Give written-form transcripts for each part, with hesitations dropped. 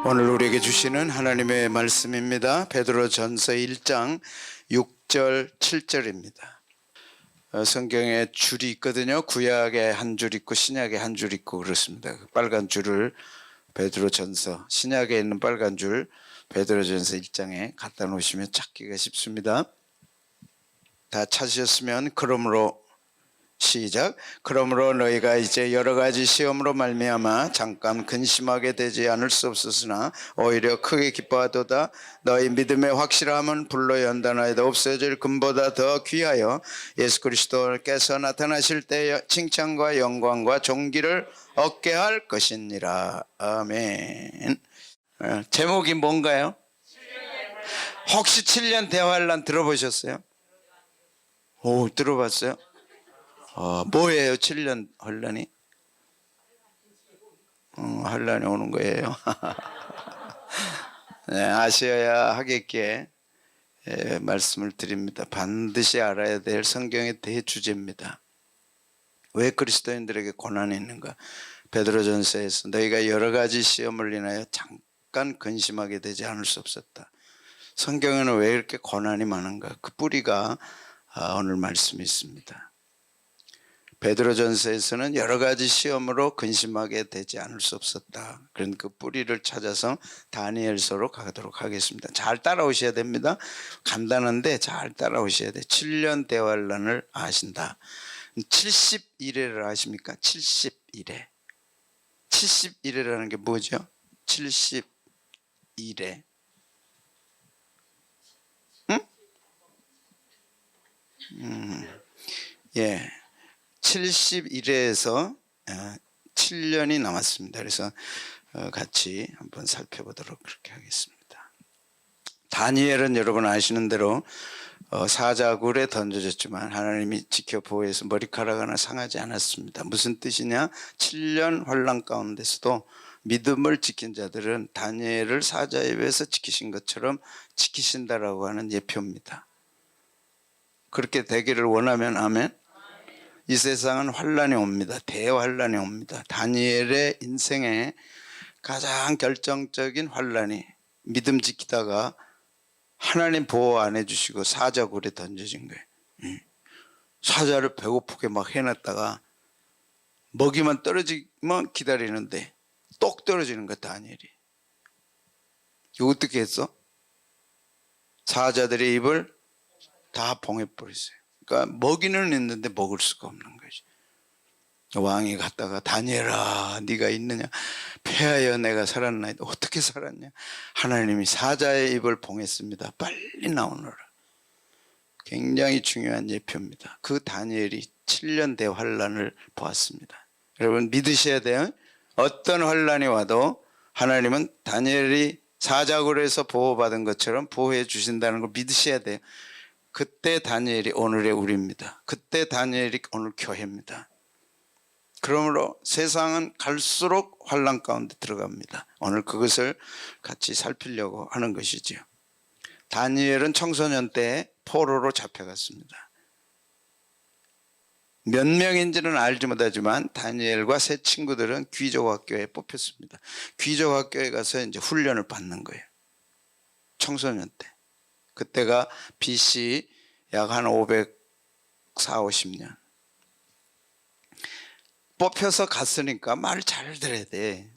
오늘 우리에게 주시는 하나님의 말씀입니다. 베드로전서 1장 6절 7절입니다. 성경에 줄이 있거든요. 구약에 한 줄 있고 신약에 한 줄 있고 그렇습니다. 그 빨간 줄을 베드로전서, 신약에 있는 빨간 줄 베드로전서 1장에 갖다 놓으시면 찾기가 쉽습니다. 다 찾으셨으면 그러므로 시작. 그러므로 너희가 이제 여러 가지 시험으로 말미암아 잠깐 근심하게 되지 않을 수 없었으나 오히려 크게 기뻐하도다. 너희 믿음의 확실함은 불로 연단하여도 없어질 금보다 더 귀하여 예수 그리스도께서 나타나실 때 칭찬과 영광과 존귀를 얻게 할 것이니라. 아멘. 제목이 뭔가요? 혹시 7년 대환란 들어보셨어요? 오, 들어봤어요? 뭐예요? 7년 환란이? 환란이 오는 거예요. 네, 아셔야 하겠기에 말씀을 드립니다. 반드시 알아야 될 성경의 대주제입니다. 왜 그리스도인들에게 고난이 있는가? 베드로전서에서 너희가 여러 가지 시험을 인하여 잠깐 근심하게 되지 않을 수 없었다. 성경에는 왜 이렇게 고난이 많은가? 그 뿌리가 오늘 말씀이 있습니다. 베드로전서에서는 여러 가지 시험으로 근심하게 되지 않을 수 없었다. 그런 그 뿌리를 찾아서 다니엘서로 가도록 하겠습니다. 잘 따라오셔야 됩니다. 간단한데 잘 따라오셔야 돼. 7년 대환란을 아신다. 70일회를 아십니까? 70일회. 70일회라는 게 뭐죠? 70일회. 응? 예. 71회에서 7년이 남았습니다. 그래서 같이 한번 살펴보도록 그렇게 하겠습니다. 다니엘은 여러분 아시는 대로 사자굴에 던져졌지만 하나님이 지켜 보호해서 머리카락 하나 상하지 않았습니다. 무슨 뜻이냐? 7년 환난 가운데서도 믿음을 지킨 자들은 다니엘을 사자의 입에서 지키신 것처럼 지키신다라고 하는 예표입니다. 그렇게 되기를 원하면 아멘. 이 세상은 환란이 옵니다. 대환란이 옵니다. 다니엘의 인생에 가장 결정적인 환란이 믿음 지키다가 하나님 보호 안 해주시고 사자굴에 던져진 거예요. 사자를 배고프게 막 해놨다가 먹이만 떨어지면 기다리는데 똑 떨어지는 거야 다니엘이. 이거 어떻게 했어? 사자들의 입을 다 봉해버렸어요. 그러니까 먹이는 있는데 먹을 수가 없는 거지. 왕이 갔다가 다니엘아 네가 있느냐? 패하여 내가 살았나이다. 어떻게 살았냐? 하나님이 사자의 입을 봉했습니다. 빨리 나오너라. 굉장히 중요한 예표입니다. 그 다니엘이 7년 대환란을 보았습니다. 여러분 믿으셔야 돼요. 어떤 환란이 와도 하나님은 다니엘이 사자굴에서 보호받은 것처럼 보호해 주신다는 걸 믿으셔야 돼요. 그때 다니엘이 오늘의 우리입니다. 그때 다니엘이 오늘 교회입니다. 그러므로 세상은 갈수록 환난 가운데 들어갑니다. 오늘 그것을 같이 살피려고 하는 것이죠. 다니엘은 청소년 때 포로로 잡혀갔습니다. 몇 명인지는 알지 못하지만 다니엘과 세 친구들은 귀족학교에 뽑혔습니다. 귀족학교에 가서 이제 훈련을 받는 거예요. 청소년 때. 그때가 BC 약 한 540-50년. 뽑혀서 갔으니까 말 잘 들어야 돼.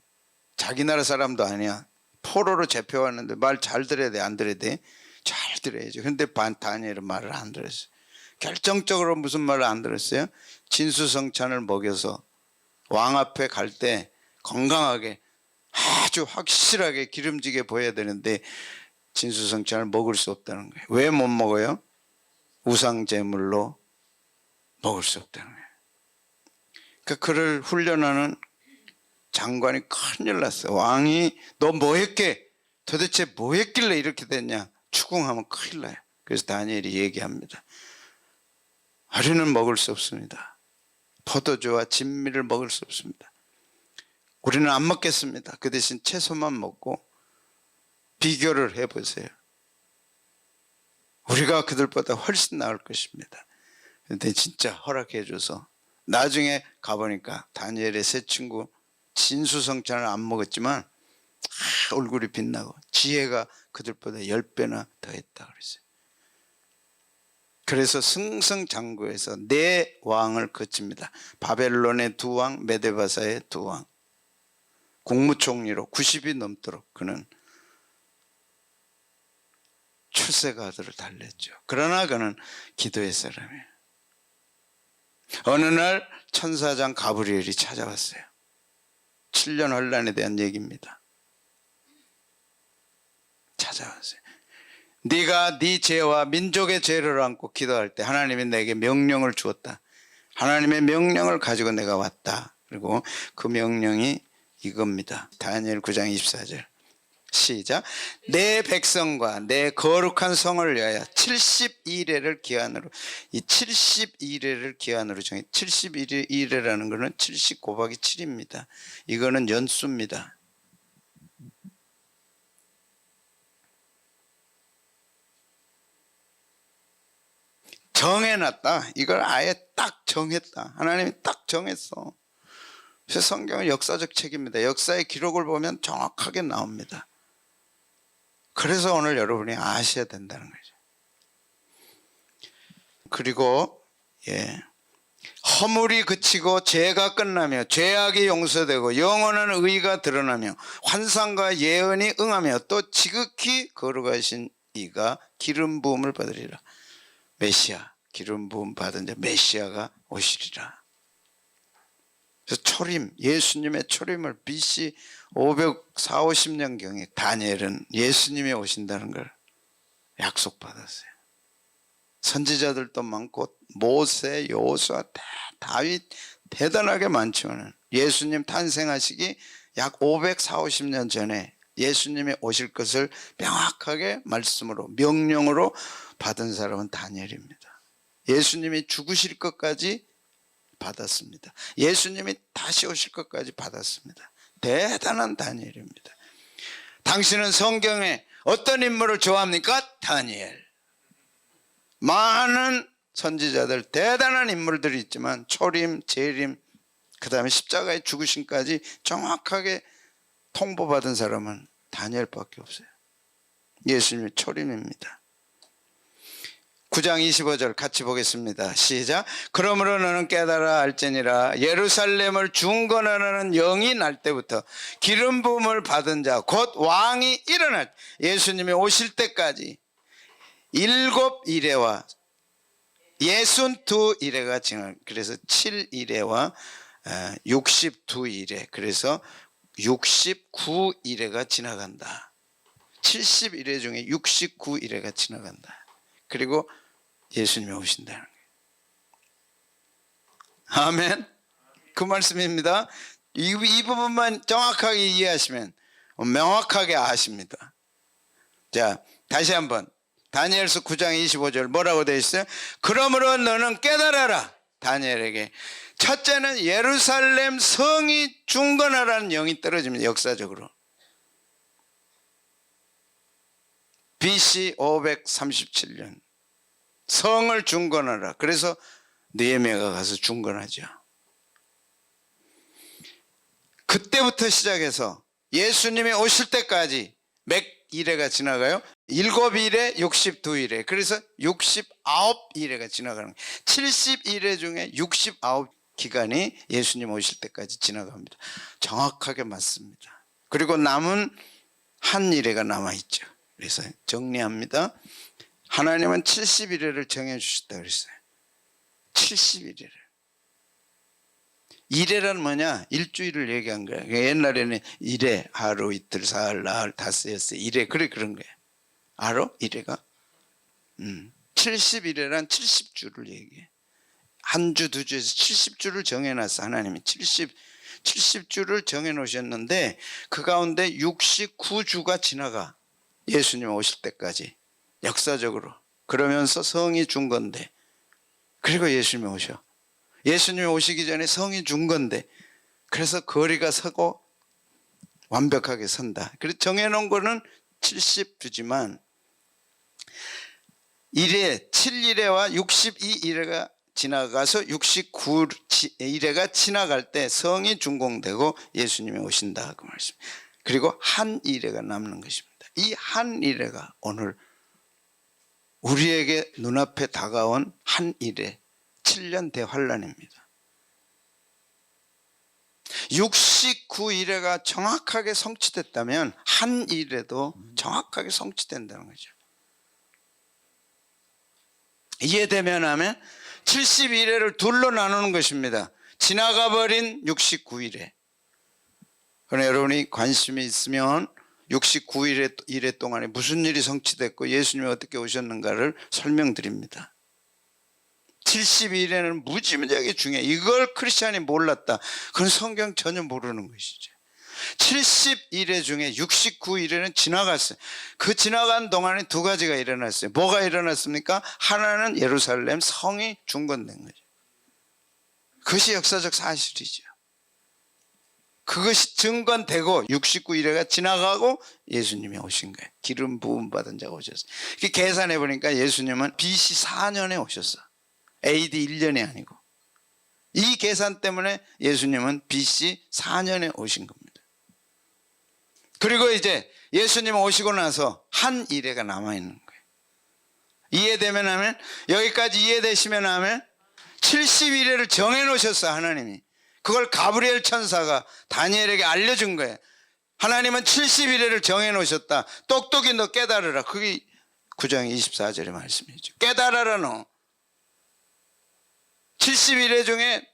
자기 나라 사람도 아니야. 포로로 잡혀왔는데 말 잘 들어야 돼, 안 들어야 돼? 잘 들어야죠. 근데 다니엘은 말을 안 들었어요. 결정적으로 무슨 말을 안 들었어요? 진수성찬을 먹여서 왕 앞에 갈 때 건강하게 아주 확실하게 기름지게 보여야 되는데 진수성찬을 먹을 수 없다는 거예요. 왜 못 먹어요? 우상제물로 먹을 수 없다는 거예요. 그러니까 그를 훈련하는 장관이 큰일 났어요. 왕이 너 뭐 했게? 도대체 뭐 했길래 이렇게 됐냐? 추궁하면 큰일 나요. 그래서 다니엘이 얘기합니다. 아류는 먹을 수 없습니다. 포도주와 진미를 먹을 수 없습니다. 우리는 안 먹겠습니다. 그 대신 채소만 먹고 비교를 해보세요. 우리가 그들보다 훨씬 나을 것입니다. 그런데 진짜 허락해 줘서 나중에 가보니까 다니엘의 세 친구 진수성찬을 안 먹었지만 얼굴이 빛나고 지혜가 그들보다 10배나 더했다 그랬어요. 그래서 승승장구해서 네 왕을 거칩니다. 바벨론의 두 왕, 메데바사의 두 왕. 국무총리로 90이 넘도록 그는 출세가들을 달랬죠. 그러나 그는 기도의 사람이에요. 어느 날 천사장 가브리엘이 찾아왔어요. 7년 혼란에 대한 얘기입니다. 찾아왔어요. 네가 네 죄와 민족의 죄를 안고 기도할 때 하나님이 내게 명령을 주었다. 하나님의 명령을 가지고 내가 왔다. 그리고 그 명령이 이겁니다. 다니엘 9장 24절 시작. 내 백성과 내 거룩한 성을 위하여 72일을 기한으로, 이 72일을 기한으로 정해. 72일이라는 것은 70 곱하기 7입니다. 이거는 연수입니다. 정해놨다. 이걸 아예 딱 정했다. 하나님이 딱 정했어. 그래서 성경은 역사적 책입니다. 역사의 기록을 보면 정확하게 나옵니다. 그래서 오늘 여러분이 아셔야 된다는 거죠. 그리고 허물이 그치고 죄가 끝나며 죄악이 용서되고 영원한 의가 드러나며 환상과 예언이 응하며 또 지극히 거룩하신 이가 기름 부음을 받으리라. 메시아, 기름 부음 받은 자 메시아가 오시리라. 그래서 초림, 예수님의 초림을 BC 540~50년경에 다니엘은 예수님이 오신다는 걸 약속받았어요. 선지자들도 많고 모세, 여호수아, 다윗 대단하게 많지만 예수님 탄생하시기 약 540~50년 전에 예수님이 오실 것을 명확하게 말씀으로 명령으로 받은 사람은 다니엘입니다. 예수님이 죽으실 것까지 받았습니다. 예수님이 다시 오실 것까지 받았습니다. 대단한 다니엘입니다. 당신은 성경에 어떤 인물을 좋아합니까? 다니엘. 많은 선지자들 대단한 인물들이 있지만 초림, 재림, 그 다음에 십자가의 죽으심까지 정확하게 통보받은 사람은 다니엘밖에 없어요. 예수님의 초림입니다. 9장 25절 같이 보겠습니다. 시작. 그러므로 너는 깨달아 알지니라. 예루살렘을 중건하는 영이 날 때부터 기름 부음을 받은 자 곧 왕이 일어날 예수님이 오실 때까지 7이레와 62이레가 지나. 그래서 7이레와 62이레, 그래서 69이레가 지나간다. 71회 중에 69일회가 지나간다. 그리고 예수님이 오신다는 거예요. 아멘. 그 말씀입니다. 이 부분만 정확하게 이해하시면 명확하게 아십니다. 자, 다시 한번 다니엘서 9장 25절 뭐라고 되어 있어요? 그러므로 너는 깨달아라. 다니엘에게 첫째는 예루살렘 성이 중건하라는 영이 떨어집니다. 역사적으로 BC 537년 성을 중건하라. 그래서 느헤미야가 가서 중건하죠. 그때부터 시작해서 예수님이 오실 때까지 몇 일회가 지나가요? 7일에 62일에, 그래서 69일회가 지나가는 거예요. 70일회 중에 69기간이 예수님 오실 때까지 지나갑니다. 정확하게 맞습니다. 그리고 남은 한 일회가 남아있죠. 그래서 정리합니다. 하나님은 70일회를 정해주셨다 그랬어요. 70일회를. 일회란 뭐냐? 일주일을 얘기한 거야. 옛날에는 일회, 하루, 이틀, 사흘, 나흘, 닷새, 엿새, 일회, 그런 거야. 알아? 일회가? 70일회란 70주를 얘기해. 한 주, 두 주에서 70주를 정해놨어. 하나님이 70주를 정해놓으셨는데 그 가운데 69주가 지나가. 예수님 오실 때까지 역사적으로. 그러면서 성이 준 건데, 그리고 예수님이 오셔. 예수님이 오시기 전에 성이 준 건데, 그래서 거리가 서고 완벽하게 선다. 그래서 정해놓은 거는 70주지만 7일회와 62일회가 지나가서 69일회가 지나갈 때 성이 준공되고 예수님이 오신다. 그 말씀. 그리고 한 이래가 남는 것입니다. 이 한 이래가 오늘 우리에게 눈앞에 다가온 한 이래 7년 대환란입니다. 69이래가 정확하게 성취됐다면 한 이래도 정확하게 성취된다는 거죠. 이해되면 하면 71회를 둘로 나누는 것입니다. 지나가 버린 69일에. 그러나 여러분이 관심이 있으면 69일의 동안에 무슨 일이 성취됐고 예수님이 어떻게 오셨는가를 설명드립니다. 72일에는 무지무지하게 중요해요. 이걸 크리스찬이 몰랐다. 그건 성경 전혀 모르는 것이죠. 70일의 중에 69일에는 지나갔어요. 그 지나간 동안에 두 가지가 일어났어요. 뭐가 일어났습니까? 하나는 예루살렘 성이 중건된 거죠. 그것이 역사적 사실이죠. 그것이 증건되고 69일회가 지나가고 예수님이 오신 거예요. 기름 부음 받은 자가 오셨어요. 계산해 보니까 예수님은 BC 4년에 오셨어. AD 1년이 아니고. 이 계산 때문에 예수님은 BC 4년에 오신 겁니다. 그리고 이제 예수님 오시고 나서 한 이래가 남아있는 거예요. 이해되면 하면, 여기까지 이해되시면 하면 71회를 정해놓으셨어 하나님이. 그걸 가브리엘 천사가 다니엘에게 알려준 거예요. 하나님은 71회를 정해놓으셨다. 똑똑히 너 깨달으라. 그게 9장 24절의 말씀이죠. 깨달아라 너. 71회 중에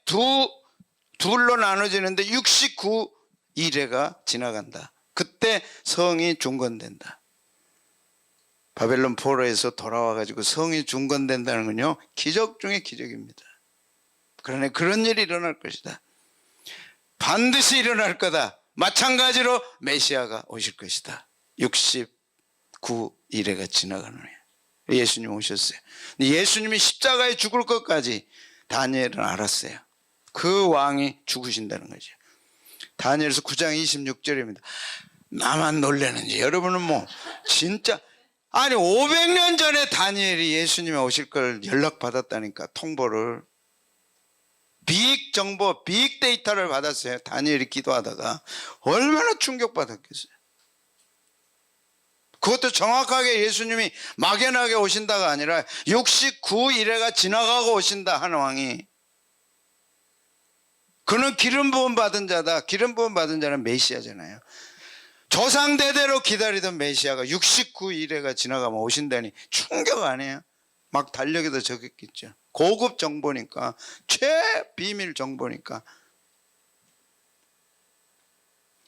둘로 나눠지는데 69일회가 지나간다. 그때 성이 중건된다. 바벨론 포로에서 돌아와가지고 성이 중건된다는 건요, 기적 중에 기적입니다. 그러나 그런 일이 일어날 것이다. 반드시 일어날 거다. 마찬가지로 메시아가 오실 것이다. 69일회가 지나가는 후에 예수님 오셨어요. 예수님이 십자가에 죽을 것까지 다니엘은 알았어요. 그 왕이 죽으신다는 거죠. 다니엘서 9장 26절입니다. 나만 놀라는지 여러분은 뭐 진짜, 아니 500년 전에 다니엘이 예수님이 오실 걸 연락받았다니까. 통보를, 빅 정보, 빅 데이터를 받았어요. 다니엘이 기도하다가. 얼마나 충격받았겠어요. 그것도 정확하게 예수님이 막연하게 오신다가 아니라 69일회가 지나가고 오신다 하는 왕이. 그는 기름 부음 받은 자다. 기름 부음 받은 자는 메시아잖아요. 조상대대로 기다리던 메시아가 69일회가 지나가면 오신다니 충격 아니에요? 막 달력에도 적었겠죠. 고급 정보니까, 최비밀 정보니까.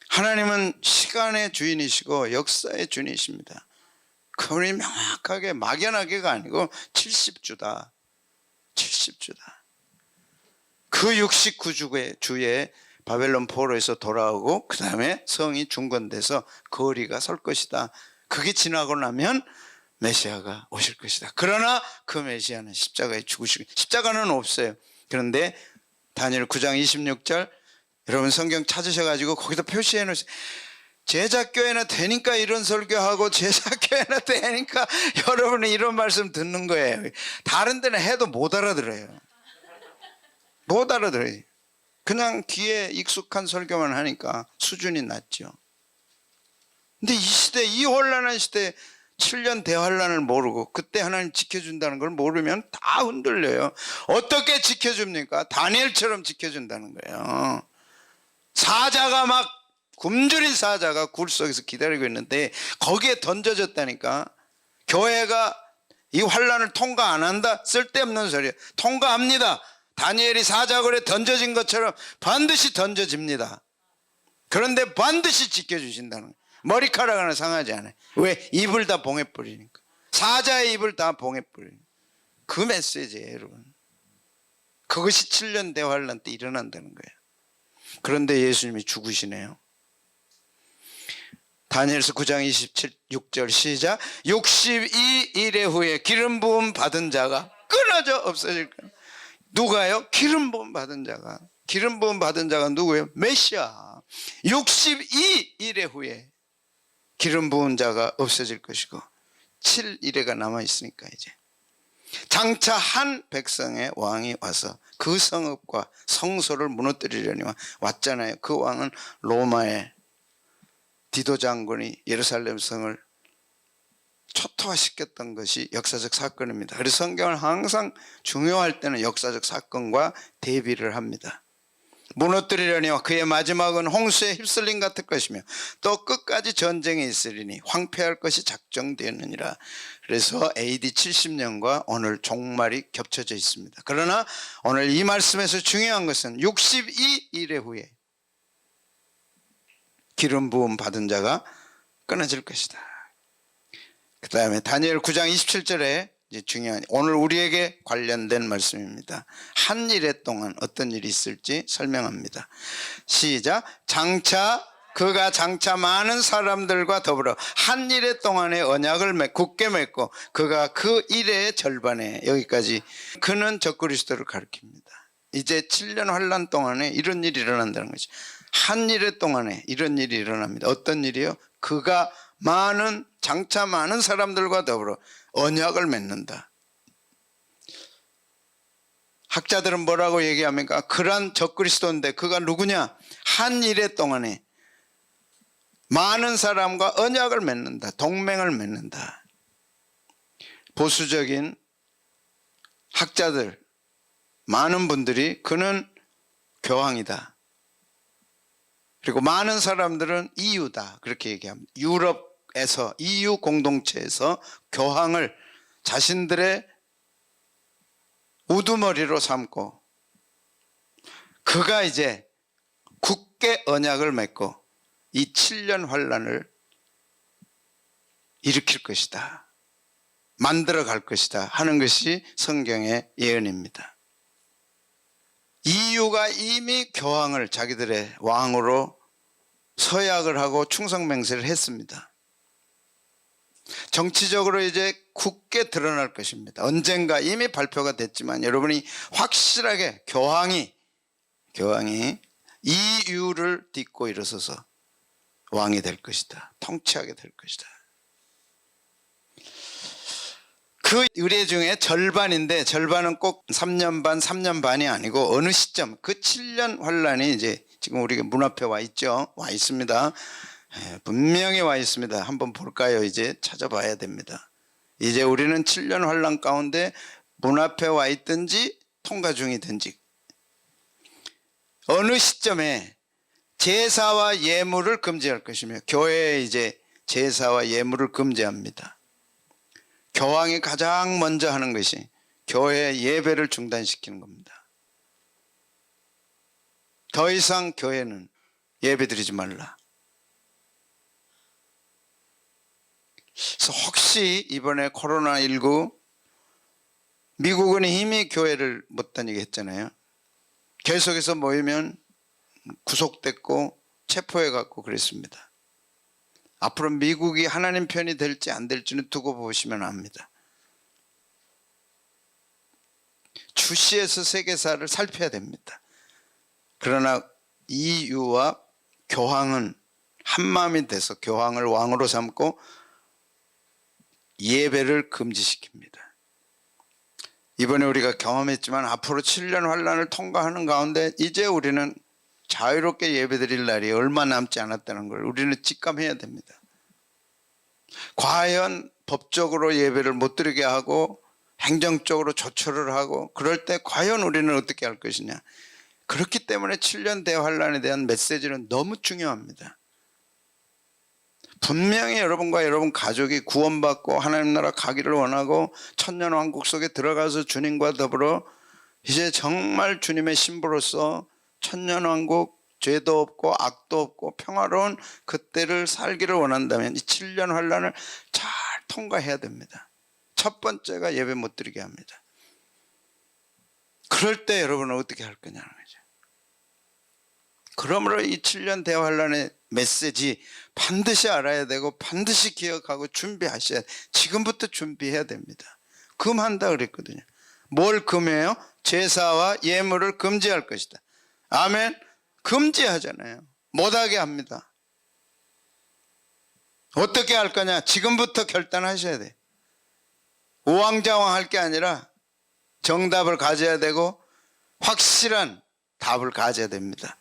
하나님은 시간의 주인이시고 역사의 주인이십니다. 그분이 명확하게 막연하게가 아니고 70주다. 70주다. 그 69주에 바벨론 포로에서 돌아오고 그 다음에 성이 중건돼서 거리가 설 것이다. 그게 지나고 나면 메시아가 오실 것이다. 그러나 그 메시아는 십자가에 죽으시고, 십자가는 없어요. 그런데 다니엘 9장 26절 여러분 성경 찾으셔가지고 거기다 표시해 놓으세요. 제자교회나 되니까 이런 설교하고 제자교회나 되니까 여러분이 이런 말씀 듣는 거예요. 다른 데는 해도 못 알아들어요. 못 알아들어요. 그냥 귀에 익숙한 설교만 하니까 수준이 낮죠. 근데 이 시대, 이 혼란한 시대에 7년 대환란을 모르고 그때 하나님 지켜준다는 걸 모르면 다 흔들려요. 어떻게 지켜줍니까? 다니엘처럼 지켜준다는 거예요. 사자가 막, 굶주린 사자가 굴 속에서 기다리고 있는데 거기에 던져졌다니까. 교회가 이 환란을 통과 안 한다? 쓸데없는 소리예요. 통과합니다. 다니엘이 사자굴에 던져진 것처럼 반드시 던져집니다. 그런데 반드시 지켜주신다는 거예요. 머리카락 하나 상하지 않아요. 왜? 입을 다 봉해버리니까. 사자의 입을 다 봉해버리니까. 그 메시지예요 여러분. 그것이 7년 대환란 때 일어난다는 거예요. 그런데 예수님이 죽으시네요. 다니엘서 9장 26절 시작. 62일의 후에 기름 부음 받은 자가 끊어져 없어질 거예요. 누가요? 기름 부음 받은 자가. 기름 부음 받은 자가 누구예요? 메시아. 62일의 후에 기름 부은 자가 없어질 것이고 7일회가 남아있으니까 이제 장차 한 백성의 왕이 와서 그 성읍과 성소를 무너뜨리려니 왔잖아요. 그 왕은 로마의 디도 장군이 예루살렘 성을 초토화시켰던 것이 역사적 사건입니다. 그래서 성경을 항상 중요할 때는 역사적 사건과 대비를 합니다. 무너뜨리려니와 그의 마지막은 홍수에 휩쓸림 같을 것이며 또 끝까지 전쟁이 있으리니 황폐할 것이 작정되느니라. 그래서 AD 70년과 오늘 종말이 겹쳐져 있습니다. 그러나 오늘 이 말씀에서 중요한 것은 62일 후에 기름 부음 받은 자가 끊어질 것이다. 그 다음에 다니엘 9장 27절에 중요한 오늘 우리에게 관련된 말씀입니다. 한 일에 동안 어떤 일이 있을지 설명합니다. 시작. 그가 장차 많은 사람들과 더불어 한 일에 동안의 언약을 굳게 맺고 그가 그 일의 절반에 여기까지 그는 적그리스도를 가리킵니다. 이제 7년 환란 동안에 이런 일이 일어난다는 거죠. 한 일에 동안에 이런 일이 일어납니다. 어떤 일이요? 그가 장차 많은 사람들과 더불어 언약을 맺는다. 학자들은 뭐라고 얘기합니까? 그런 적그리스도인데 그가 누구냐? 한 일에 동안에 많은 사람과 언약을 맺는다. 동맹을 맺는다. 보수적인 학자들 많은 분들이 그는 교황이다. 그리고 많은 사람들은 EU다 그렇게 얘기합니다. 유럽에서 EU 공동체에서 교황을 자신들의 우두머리로 삼고 그가 이제 굳게 언약을 맺고 이 7년 환란을 일으킬 것이다. 만들어 갈 것이다 하는 것이 성경의 예언입니다. EU가 이미 교황을 자기들의 왕으로 서약을 하고 충성맹세를 했습니다. 정치적으로 이제 굳게 드러날 것입니다. 언젠가 이미 발표가 됐지만 여러분이 확실하게 교황이 EU를 딛고 일어서서 왕이 될 것이다. 통치하게 될 것이다. 그 의례 중에 절반인데 절반은 꼭 3년 반, 3년 반이 아니고 어느 시점 그 7년 환란이 이제 지금 우리가 문 앞에 와 있죠. 와 있습니다. 분명히 와 있습니다. 한번 볼까요? 이제 찾아봐야 됩니다. 이제 우리는 7년 환란 가운데 문 앞에 와 있든지 통과 중이든지 어느 시점에 제사와 예물을 금지할 것이며 교회에 이제 제사와 예물을 금지합니다. 교황이 가장 먼저 하는 것이 교회 예배를 중단시키는 겁니다. 더 이상 교회는 예배 드리지 말라. 그래서 혹시 이번에 코로나19 미국은 이미 교회를 못 다니게 했잖아요. 계속해서 모이면 구속됐고 체포해갖고 그랬습니다. 앞으로 미국이 하나님 편이 될지 안 될지는 두고 보시면 압니다. 주시에서 세계사를 살펴야 됩니다. 그러나 EU와 교황은 한마음이 돼서 교황을 왕으로 삼고 예배를 금지시킵니다. 이번에 우리가 경험했지만 앞으로 7년 환란을 통과하는 가운데 이제 우리는 자유롭게 예배드릴 날이 얼마 남지 않았다는 걸 우리는 직감해야 됩니다. 과연 법적으로 예배를 못 드리게 하고 행정적으로 조처를 하고 그럴 때 과연 우리는 어떻게 할 것이냐. 그렇기 때문에 7년 대환란에 대한 메시지는 너무 중요합니다. 분명히 여러분과 여러분 가족이 구원받고 하나님 나라 가기를 원하고 천년왕국 속에 들어가서 주님과 더불어 이제 정말 주님의 신부로서 천년왕국 죄도 없고 악도 없고 평화로운 그때를 살기를 원한다면 이 7년 환란을 잘 통과해야 됩니다. 첫 번째가 예배 못 드리게 합니다. 그럴 때 여러분은 어떻게 할 거냐는 거죠. 그러므로 이 7년 대환란의 메시지 반드시 알아야 되고 반드시 기억하고 준비하셔야 돼요. 지금부터 준비해야 됩니다. 금한다 그랬거든요. 뭘 금해요? 제사와 예물을 금지할 것이다. 아멘. 금지하잖아요. 못하게 합니다. 어떻게 할 거냐? 지금부터 결단하셔야 돼요. 우왕좌왕 할 게 아니라 정답을 가져야 되고 확실한 답을 가져야 됩니다.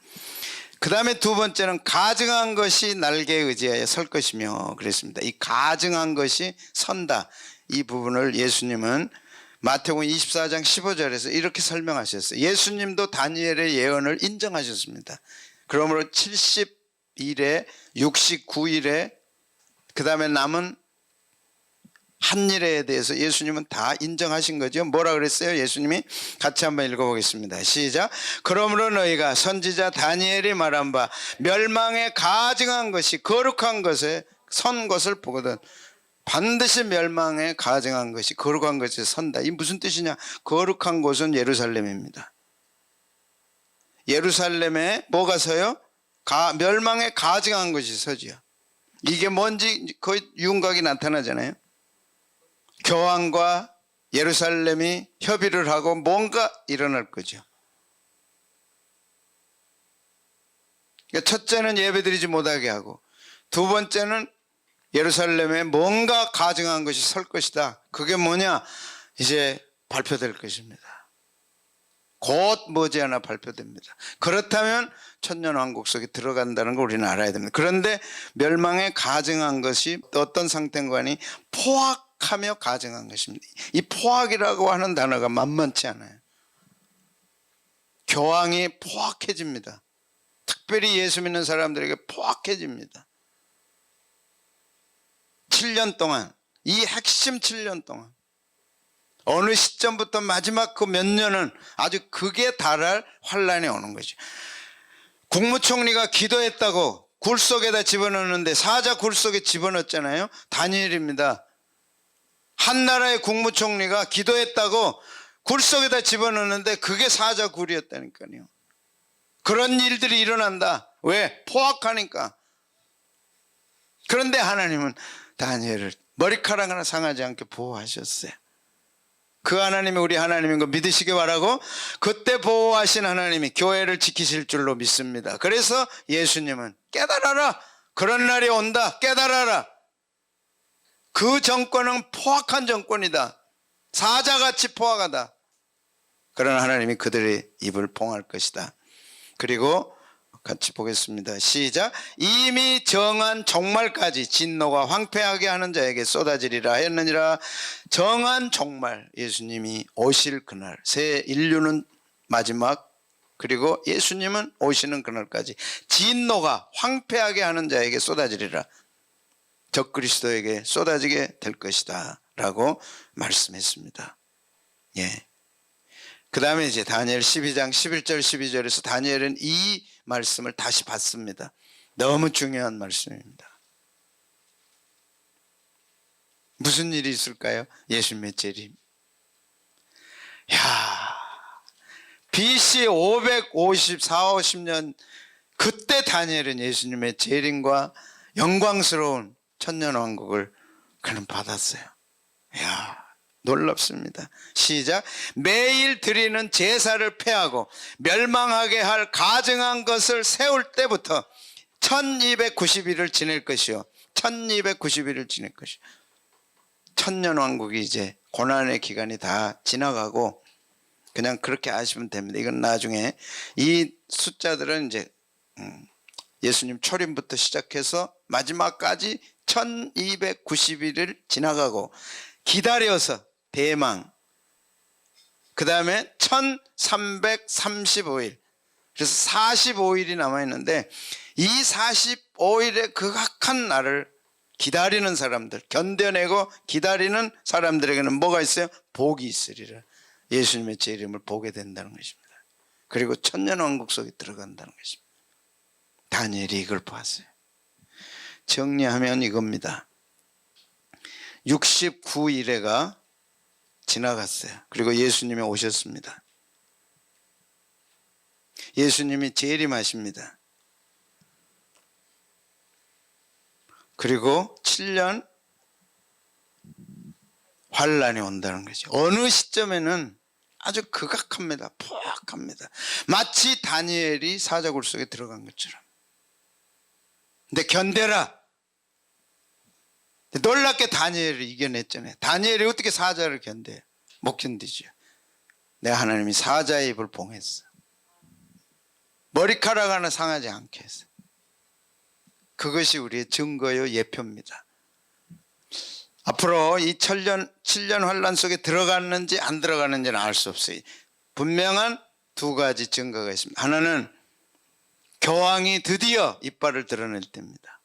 그 다음에 두 번째는 가증한 것이 날개에 의지하여 설 것이며 그랬습니다. 이 가증한 것이 선다. 이 부분을 예수님은 마태복음 24장 15절에서 이렇게 설명하셨어요. 예수님도 다니엘의 예언을 인정하셨습니다. 그러므로 70일에 69일에 그 다음에 남은 한 일에 대해서 예수님은 다 인정하신 거죠. 뭐라 그랬어요? 예수님이 같이 한번 읽어보겠습니다. 시작. 그러므로 너희가 선지자 다니엘이 말한 바 멸망에 가증한 것이 거룩한 것에 선 것을 보거든 반드시 멸망에 가증한 것이 거룩한 것에 선다. 이 무슨 뜻이냐? 거룩한 곳은 예루살렘입니다. 예루살렘에 뭐가 서요? 멸망에 가증한 것이 서지요. 이게 뭔지 거의 윤곽이 나타나잖아요. 교황과 예루살렘이 협의를 하고 뭔가 일어날 거죠. 그러니까 첫째는 예배드리지 못하게 하고 두 번째는 예루살렘에 뭔가 가증한 것이 설 것이다. 그게 뭐냐? 이제 발표될 것입니다. 곧 머지않아 발표됩니다. 그렇다면 천년왕국 속에 들어간다는 걸 우리는 알아야 됩니다. 그런데 멸망에 가증한 것이 어떤 상태인가 하니 포악하며 가증한 것입니다. 이 포악이라고 하는 단어가 만만치 않아요. 교황이 포악해집니다. 특별히 예수 믿는 사람들에게 포악해집니다. 7년 동안, 이 핵심 7년 동안 어느 시점부터 마지막 그 몇 년은 아주 극에 달할 환란이 오는 거죠. 국무총리가 기도했다고 굴 속에다 집어넣는데 사자 굴 속에 집어넣었잖아요. 다니엘입니다. 한 나라의 국무총리가 기도했다고 굴 속에다 집어넣는데 그게 사자 굴이었다니까요. 그런 일들이 일어난다. 왜? 포악하니까. 그런데 하나님은 다니엘을 머리카락 하나 상하지 않게 보호하셨어요. 그 하나님이 우리 하나님인 거 믿으시기 바라고 그때 보호하신 하나님이 교회를 지키실 줄로 믿습니다. 그래서 예수님은 깨달아라. 그런 날이 온다. 깨달아라. 그 정권은 포악한 정권이다. 사자같이 포악하다. 그러나 하나님이 그들의 입을 봉할 것이다. 그리고 같이 보겠습니다. 시작. 이미 정한 종말까지 진노가 황폐하게 하는 자에게 쏟아지리라 했느니라. 정한 종말, 예수님이 오실 그날, 새 인류는 마지막, 그리고 예수님은 오시는 그날까지 진노가 황폐하게 하는 자에게 쏟아지리라. 적그리스도에게 쏟아지게 될 것이다 라고 말씀했습니다. 예. 그 다음에 이제 다니엘 12장 11절 12절에서 다니엘은 이 말씀을 다시 받습니다. 너무 중요한 말씀입니다. 무슨 일이 있을까요? 예수님의 재림. 야, BC 554, 50년 그때 다니엘은 예수님의 재림과 영광스러운 천년왕국을 그는 받았어요. 야, 놀랍습니다. 시작. 매일 드리는 제사를 폐하고 멸망하게 할 가증한 것을 세울 때부터 1290일을 지낼 것이요. 1290일을 지낼 것이요. 천년왕국이 이제 고난의 기간이 다 지나가고 그냥 그렇게 아시면 됩니다. 이건 나중에 이 숫자들은 이제 예수님 초림부터 시작해서 마지막까지 1290일을 지나가고 기다려서 대망, 그 다음에 1335일, 그래서 45일이 남아있는데 이 45일의 극악한 날을 기다리는 사람들, 견뎌내고 기다리는 사람들에게는 뭐가 있어요? 복이 있으리라. 예수님의 재림을 보게 된다는 것입니다. 그리고 천년왕국 속에 들어간다는 것입니다. 다니엘이 이걸 봤어요. 정리하면 이겁니다. 69일에가 지나갔어요. 그리고 예수님이 오셨습니다. 예수님이 재림하십니다. 그리고 7년 환란이 온다는 거죠. 어느 시점에는 아주 극악합니다. 포악합니다. 마치 다니엘이 사자굴 속에 들어간 것처럼. 근데 견뎌라. 놀랍게 다니엘을 이겨냈잖아요. 다니엘이 어떻게 사자를 견뎌요? 못 견디죠. 내 하나님이 사자의 입을 봉했어. 머리카락 하나 상하지 않게 했어요. 그것이 우리의 증거요 예표입니다. 앞으로 이 7년 환란 속에 들어갔는지 안 들어갔는지는 알 수 없어요. 분명한 두 가지 증거가 있습니다. 하나는 교황이 드디어 이빨을 드러낼 때입니다.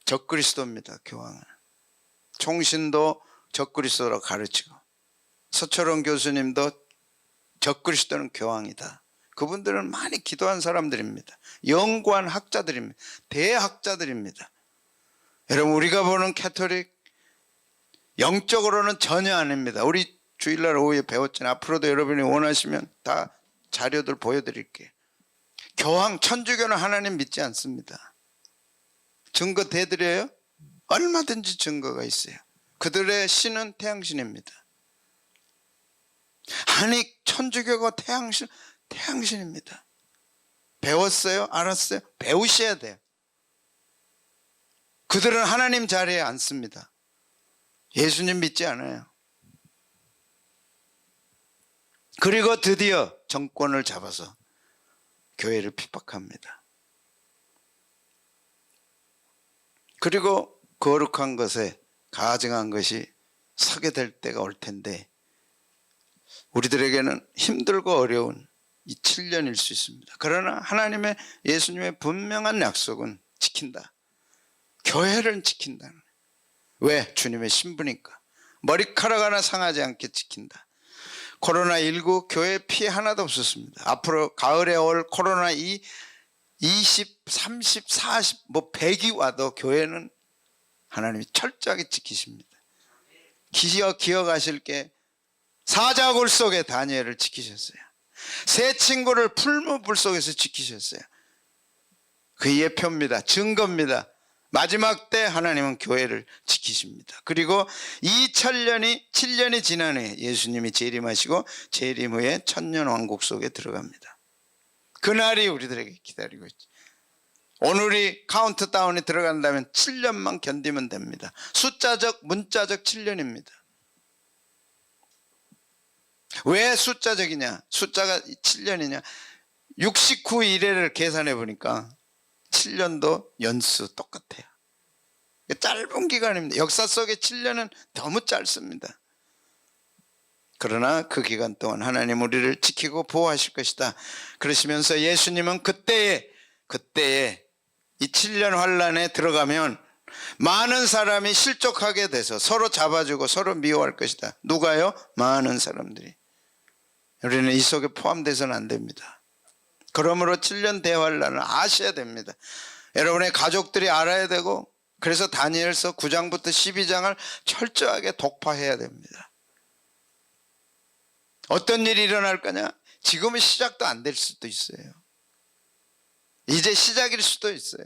적그리스도입니다. 교황은. 총신도 적그리스도로 가르치고 서철원 교수님도 적그리스도는 교황이다. 그분들은 많이 기도한 사람들입니다. 연구한 학자들입니다. 대학자들입니다. 여러분, 우리가 보는 캐톨릭 영적으로는 전혀 아닙니다. 우리 주일날 오후에 배웠잖아요. 앞으로도 여러분이 원하시면 다 자료들 보여드릴게요. 교황, 천주교는 하나님 믿지 않습니다. 증거 대드려요? 얼마든지 증거가 있어요. 그들의 신은 태양신입니다. 아니, 천주교가 태양신입니다. 배웠어요? 알았어요? 배우셔야 돼요. 그들은 하나님 자리에 앉습니다. 예수님 믿지 않아요. 그리고 드디어 정권을 잡아서 교회를 핍박합니다. 그리고 거룩한 것에 가증한 것이 서게 될 때가 올 텐데 우리들에게는 힘들고 어려운 이 7년일 수 있습니다. 그러나 하나님의 예수님의 분명한 약속은 지킨다. 교회를 지킨다. 왜? 주님의 신부니까. 머리카락 하나 상하지 않게 지킨다. 코로나19 교회 피해 하나도 없었습니다. 앞으로 가을에 올 코로나 20, 30, 40, 100이 와도 교회는 하나님이 철저하게 지키십니다. 기억하실 게 사자굴 속에 다니엘을 지키셨어요. 새 친구를 풀무불 속에서 지키셨어요. 그 예표입니다. 증거입니다. 마지막 때 하나님은 교회를 지키십니다. 그리고 7년이 지난 후에 예수님이 재림하시고 재림 후에 천년왕국 속에 들어갑니다. 그날이 우리들에게 기다리고 있죠. 오늘이 카운트다운이 들어간다면 7년만 견디면 됩니다. 숫자적 문자적 7년입니다. 왜 숫자적이냐? 숫자가 7년이냐? 69일을 계산해 보니까 7년도 연수 똑같아요. 짧은 기간입니다. 역사 속에 7년은 너무 짧습니다. 그러나 그 기간 동안 하나님 우리를 지키고 보호하실 것이다. 그러시면서 예수님은 그때에 이 7년 환란에 들어가면 많은 사람이 실족하게 돼서 서로 잡아주고 서로 미워할 것이다. 누가요? 많은 사람들이. 우리는 이 속에 포함돼서는 안 됩니다. 그러므로 7년 대환란을 아셔야 됩니다. 여러분의 가족들이 알아야 되고, 그래서 다니엘서 9장부터 12장을 철저하게 독파해야 됩니다. 어떤 일이 일어날 거냐? 지금은 시작도 안 될 수도 있어요. 이제 시작일 수도 있어요.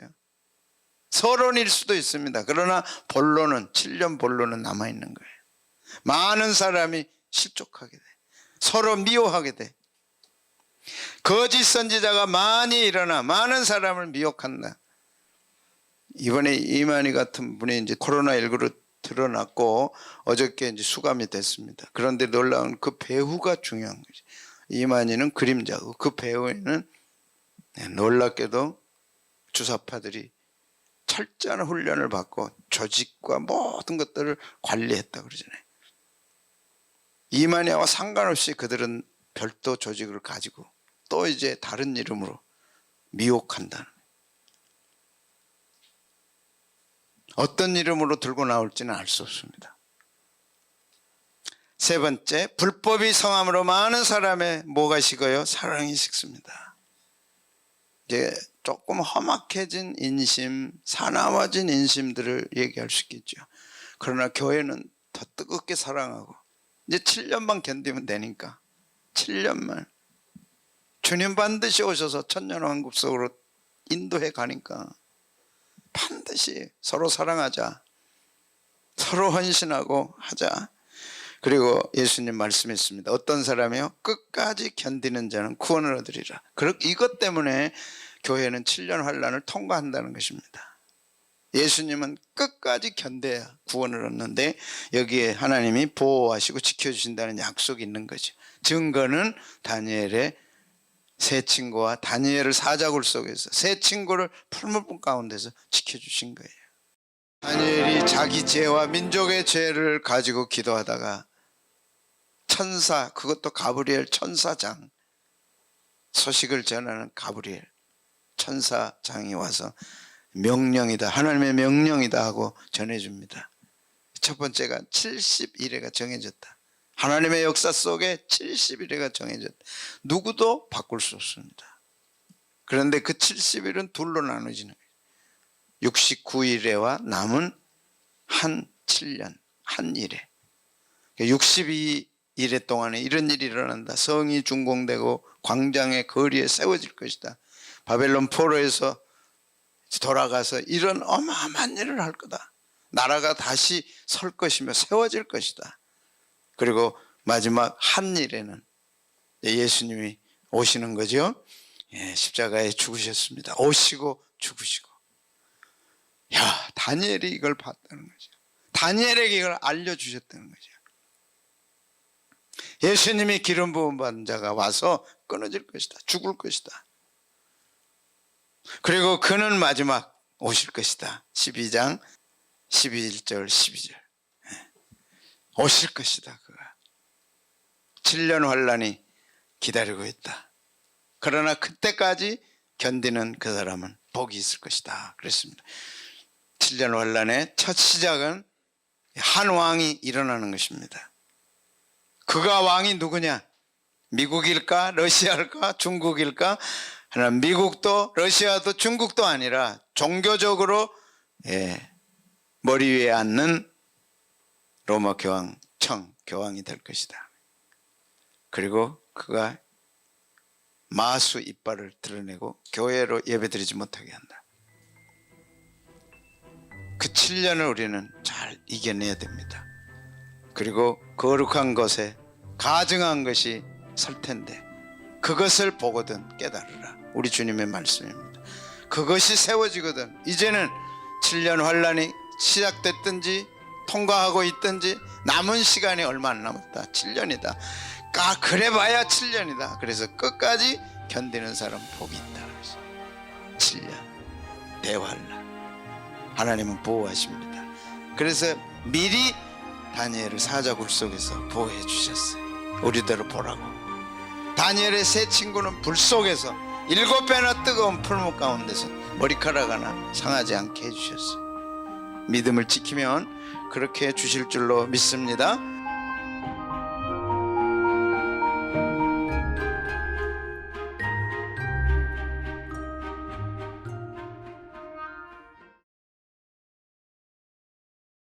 서론일 수도 있습니다. 그러나 본론은 7년 본론은 남아있는 거예요. 많은 사람이 실족하게 돼. 서로 미워하게 돼. 거짓 선지자가 많이 일어나 많은 사람을 미혹한다. 이번에 이만희 같은 분이 이제 코로나19로 드러났고 어저께 이제 수감이 됐습니다. 그런데 놀라운 그 배후가 중요한 거죠. 이만희는 그림자고 그 배후에는 놀랍게도 주사파들이 철저한 훈련을 받고 조직과 모든 것들을 관리했다 그러잖아요. 이만희와 상관없이 그들은 별도 조직을 가지고 또 이제 다른 이름으로 미혹한다는, 어떤 이름으로 들고 나올지는 알 수 없습니다. 세 번째, 불법이 성함으로 많은 사람의 뭐가 식어요? 사랑이 식습니다. 이제 조금 험악해진 인심, 사나워진 인심들을 얘기할 수 있겠죠. 그러나 교회는 더 뜨겁게 사랑하고 이제 7년만 견디면 되니까 7년만 주님 반드시 오셔서 천년왕국 속으로 인도해 가니까 반드시 서로 사랑하자, 서로 헌신하고 하자. 그리고 예수님 말씀했습니다. 어떤 사람이요? 끝까지 견디는 자는 구원을 얻으리라. 이것 때문에 교회는 7년 환란을 통과한다는 것입니다. 예수님은 끝까지 견뎌야 구원을 얻는데 여기에 하나님이 보호하시고 지켜주신다는 약속이 있는 거죠. 증거는 다니엘의 세 친구와 다니엘을 사자굴 속에서 세 친구를 풀무불 가운데서 지켜주신 거예요. 다니엘이 자기 죄와 민족의 죄를 가지고 기도하다가 천사, 그것도 가브리엘 천사장, 소식을 전하는 가브리엘 천사장이 와서 명령이다, 하나님의 명령이다 하고 전해줍니다. 첫 번째가 70일에가 정해졌다. 하나님의 역사 속에 70일에가 정해졌다. 누구도 바꿀 수 없습니다. 그런데 그 70일은 둘로 나눠지는 거예요. 69일에와 남은 한 7년, 한 일에. 62일 동안에 이런 일이 일어난다. 성이 준공되고 광장의 거리에 세워질 것이다. 바벨론 포로에서 돌아가서 이런 어마어마한 일을 할 거다. 나라가 다시 설 것이며 세워질 것이다. 그리고 마지막 한 일에는 예수님이 오시는 거죠. 십자가에 죽으셨습니다. 오시고 죽으시고. 야, 다니엘이 이걸 봤다는 거죠. 다니엘에게 이걸 알려주셨다는 거죠. 예수님이 기름 부음 받은 자가 와서 끊어질 것이다. 죽을 것이다. 그리고 그는 마지막 오실 것이다. 12장 11절 12절 오실 것이다. 그가 7년 환란이 기다리고 있다. 그러나 그때까지 견디는 그 사람은 복이 있을 것이다. 그랬습니다. 7년 환란의 첫 시작은 한 왕이 일어나는 것입니다. 그가 왕이 누구냐? 미국일까? 러시아일까? 중국일까? 하나 미국도 러시아도 중국도 아니라 종교적으로 머리 위에 앉는 로마 교황이 될 것이다. 그리고 그가 마수 이빨을 드러내고 교회로 예배드리지 못하게 한다. 그 7년을 우리는 잘 이겨내야 됩니다. 그리고 거룩한 것에 가증한 것이 설 텐데 그것을 보거든 깨달으라. 우리 주님의 말씀입니다. 그것이 세워지거든. 이제는 7년 환란이 시작됐든지 통과하고 있든지 남은 시간이 얼마 안 남았다. 7년이다. 그래봐야 7년이다. 그래서 끝까지 견디는 사람 복이 있다. 7년 대환란. 하나님은 보호하십니다. 그래서 미리 다니엘을 사자굴 속에서 보호해 주셨어요. 우리대로 보라고. 다니엘의 세 친구는 불 속에서 7배나 뜨거운 풀무 가운데서 머리카락 하나 상하지 않게 해주셨어요. 믿음을 지키면 그렇게 해주실 줄로 믿습니다.